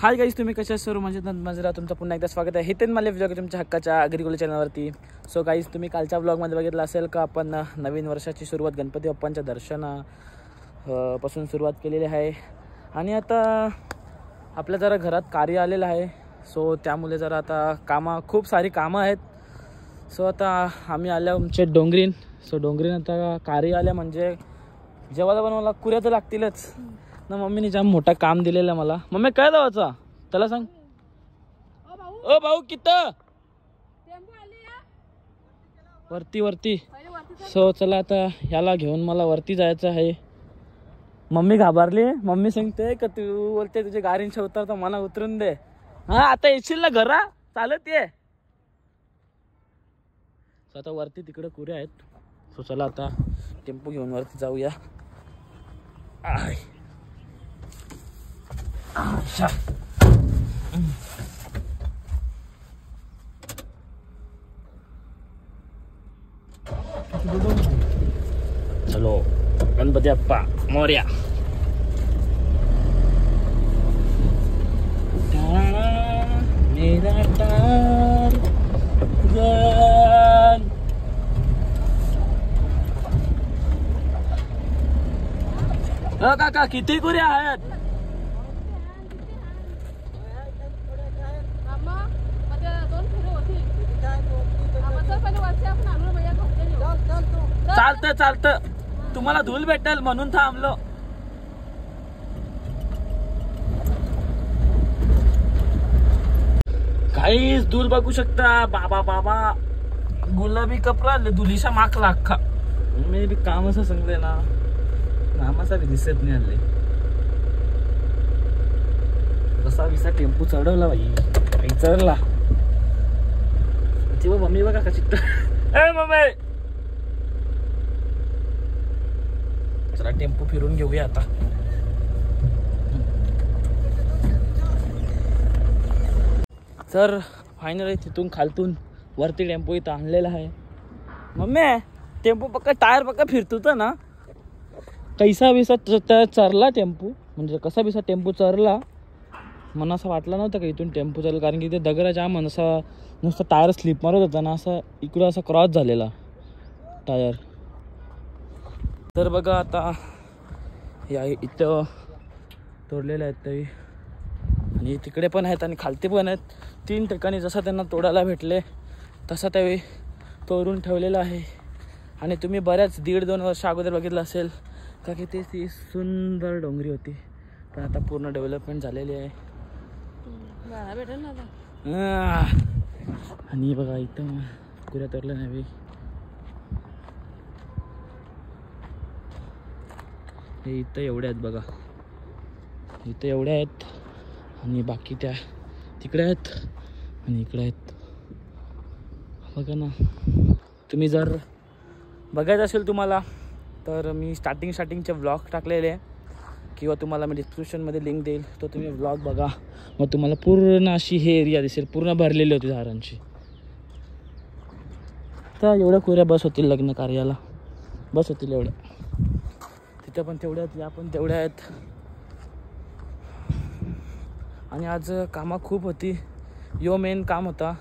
Hi guys, तुम्ही कशा सर्व म्हणजे तुमचं पुन्हा एकदा स्वागत आहे हितेन माले व्लॉग तुमच्या हक्काच्या अग्रिकोला चॅनलवरती. सो गाईज, तुम्ही कालच्या व्लॉगमध्ये बघितलं असेल का आपण नवीन वर्षाची सुरुवात गणपती बाप्पांच्या दर्शनापासून सुरुवात केलेली आहे. आणि आता आपल्या जरा घरात कार्य आलेलं आहे. सो त्यामुळे जरा आता खूप सारी कामं आहेत. सो आता आम्ही आल्या आमचे डोंगरीन. सो डोंगरीन आता कार्य आल्या म्हणजे जेवायला बनवायला कुऱ्या तर लागतीलच ना. मम्मीने जाम मोठा काम दिलेलं मला. मम्मी काय लावायचा त्याला सांग. ओ भाऊ किती वरती. सो चला आता ह्याला घेऊन मला वरती जायचं आहे. मम्मी घाबरली. मम्मी सांगते का तू बोलते तुझे गाडींच्या उतरता मला उतरून दे. हा आता येशील ना घरा चालत ये. सो आता वरती तिकडे कुऱ्या आहेत. सो चला आता टेम्पो घेऊन वरती जाऊया. चलो गणपती बाप्पा मोरया. मेरा टार्गन काका किती कुऱ्या आहेत. चालतं तुम्हाला धूल भेटेल म्हणून थांबलो. काहीच धूल बघू शकता. बाबा गुलाबी कपडा धुलीचा माकला अख्खा. मी बी काम असं सांगले ना नामाचा बी दिसत नाही आले. कसा विसा टेम्पो चढवला बाई. काही चढला तेव्हा मम्मी बघा कशी. ए मम्मी चला टेम्पो फिरून घेऊया आता. तर फायनली तिथून खालतून वरती टेम्पो इथं आणलेला आहे. मम्मी टेम्पो पक्का टायर पक्का फिरतो तर ना. कैसा बिसा चरला टेम्पो म्हणजे कसा बिसा टेम्पो चरला. मला असं वाटलं नव्हतं का इथून टेम्पो चालला. कारण की ते दगडा जाम असा नुसतं टायर स्लिप मारत होता ना. असं इकडं असा क्रॉस झालेला टायर. तर बघा आता या इथं तोडलेले आहेत तरी. आणि तिकडे पण आहेत आणि खालती पण आहेत. 3 ठिकाणी जसं त्यांना तोडायला भेटले तसं त्यावेळी तोडून ठेवलेलं आहे. आणि तुम्ही बऱ्याच 1.5-2 वर्ष अगोदर बघितलं असेल का की ती सुंदर डोंगरी होती. पण आता पूर्ण डेव्हलपमेंट झालेली आहे. आणि बघा इथं कुऱ्या तोडल्या नाही. हे इथं एवढ्या आहेत बघा. इथं एवढ्या आहेत आणि बाकी त्या तिकडे आहेत आणि इकडे आहेत बघा ना. तुम्ही जर बघायचं असेल तुम्हाला तर मी स्टार्टिंगचे व्लॉग टाकलेले किंवा तुम्हाला मी डिस्क्रिप्शनमध्ये लिंक देईल. तो तुम्ही व्लॉग बघा. मग तुम्हाला पूर्ण अशी हे एरिया दिसेल. पूर्ण भरलेली होती झाडांची. तर एवढ्या कुऱ्या बस होतील लग्न कार्याला. बस होतील एवढ्या. तिथं पण तेवढ्या आहेत. या पण तेवढ्या आहेत. आणि आज कामं खूप होती. यो मेन काम होता.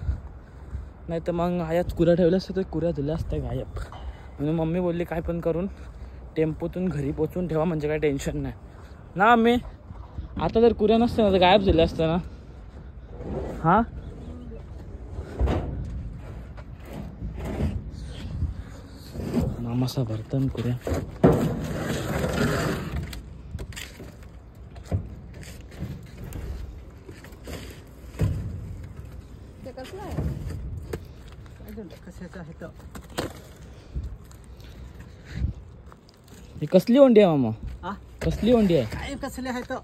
नाही तर मग आयाच कुऱ्या ठेवल्या असत्या तर कुऱ्या दिल्या असत्या गायब. म्हणून मम्मी बोलली काय पण करून टेम्पोतून घरी पोचून ठेवा म्हणजे काय टेन्शन नाही ना. मम्मी आता जर कुऱ्या नसत्या ना तर गायब झाल्या असत्या ना. हां मामासा बर्तन कुऱ्या. ही कसली ओंडी आहे मामा. कसली ओंडी आहे. काय कसले आहे तर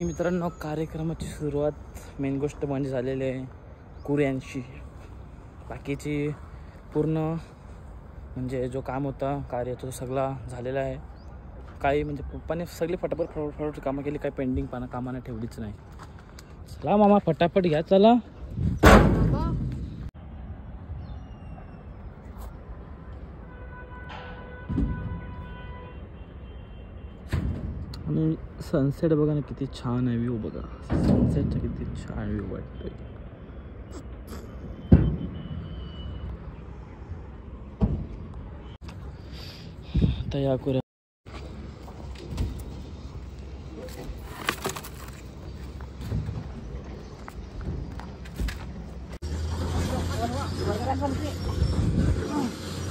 मित्रांनो कार्यक्रमाची सुरुवात मेन गोष्ट म्हणजे झालेली आहे कुऱ्यांशी. बाकीची पूर्ण म्हणजे जो काम होता कार्य तो सगळा झालेला आहे. काही म्हणजे पप्पाने सगळी फटाफट कामं केली. काही पेंडिंग कामाने ठेवलीच नाही. चला मामा फटाफट घ्या चला. सनसेट बघा ना किती छान आहे व्ह्यू बघा सनसेटचा किती छान व्ह्यू वाटतोय आता या करूया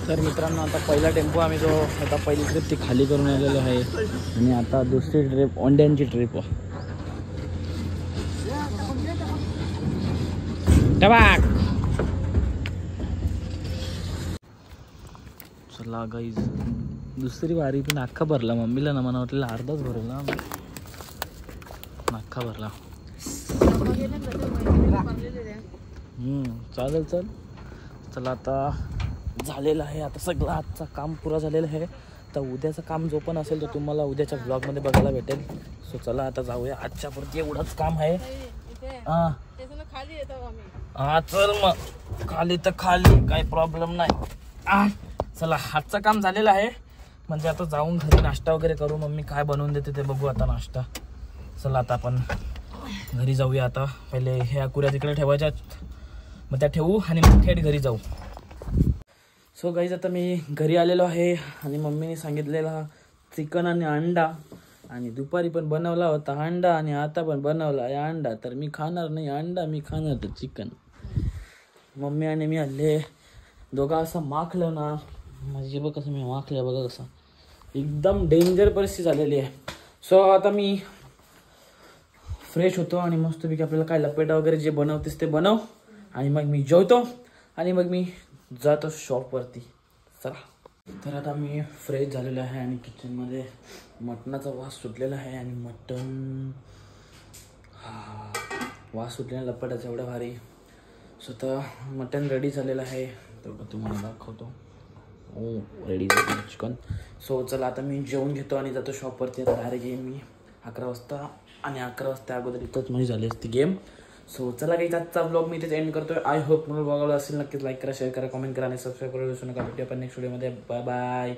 तर मित्रांनो आता पहिला टेम्पो आम्ही जो आता पहिली ट्रिप ती खाली करून आलेलो आहे आणि आता दुसरी ट्रिप ओंड्यांची ट्रिप चला गाईज दुसरी वारी पण अख्खा भरला मम्मीला ना मला वाटलं अर्धाच भरला अख्खा भरला चालेल चल चला आता झालेलं आहे आता सगळं आजचं काम पुरा झालेलं आहे तर उद्याचं काम जो पण असेल तो तुम्हाला उद्याच्या ब्लॉगमध्ये बघायला भेटेल सो चला आता जाऊया आजच्या पुरती एवढंच काम आहे हा चल मग खाली तर खाली काही प्रॉब्लेम नाही चला आजचं काम झालेलं आहे म्हणजे आता जाऊन घरी नाश्ता वगैरे करू मम्मी काय बनवून देते ते बघू आता नाश्ता चला आता आपण घरी जाऊया आता पहिले ह्या कुऱ्या तिकडे ठेवायच्या मग त्या ठेवू आणि मग थेट घरी जाऊ सो गाईज आता मी घरी आलेलो आहे आणि मम्मीने सांगितलेला चिकन आणि अंडा आणि दुपारी पण बनवला होता अंडा आणि आता पण बनवला आहे अंडा तर मी खाणार नाही अंडा मी खाणार तर चिकन मम्मी आणि मी हल्ले दोघा असं माखलं ना म्हणजे बघ कसं मी माखलं बघा कसं एकदम डेंजर परिस्थिती झालेली आहे सो आता मी फ्रेश होतो आणि मस्तपैकी आपल्याला काय लपेटा वगैरे जे बनवतेस ते बनव आणि मग मी जेवतो आणि मग मी जातो शॉपवरती चला तर आता मी फ्रेश झालेलो आहे आणि किचनमध्ये मटणाचा वास सुटलेला आहे आणि मटण वास सुटलेला लपाटाचा एवढा भारी स्वतः मटण रेडी झालेलं आहे तेवढं तुम्हाला दाखवतो ओ रेडी झालं चिकन सो चला आता मी जेवून घेतो आणि जातो शॉपवरती आता डायरेक्ट येईन मी 11 वाजता आणि 11 वाजता अगोदर इथंच म्हणजे झाली असती गेम सो चला काही आजचा ब्लॉग मी इथेच एंड करतोय आय होप मला बघायला असेल नक्कीच लाईक करा शेअर करा कमेंट करा आणि सबस्क्राईब करा विसरू नका भेटूया आपण नेक्स्ट व्हिडिओमध्ये बाय बाय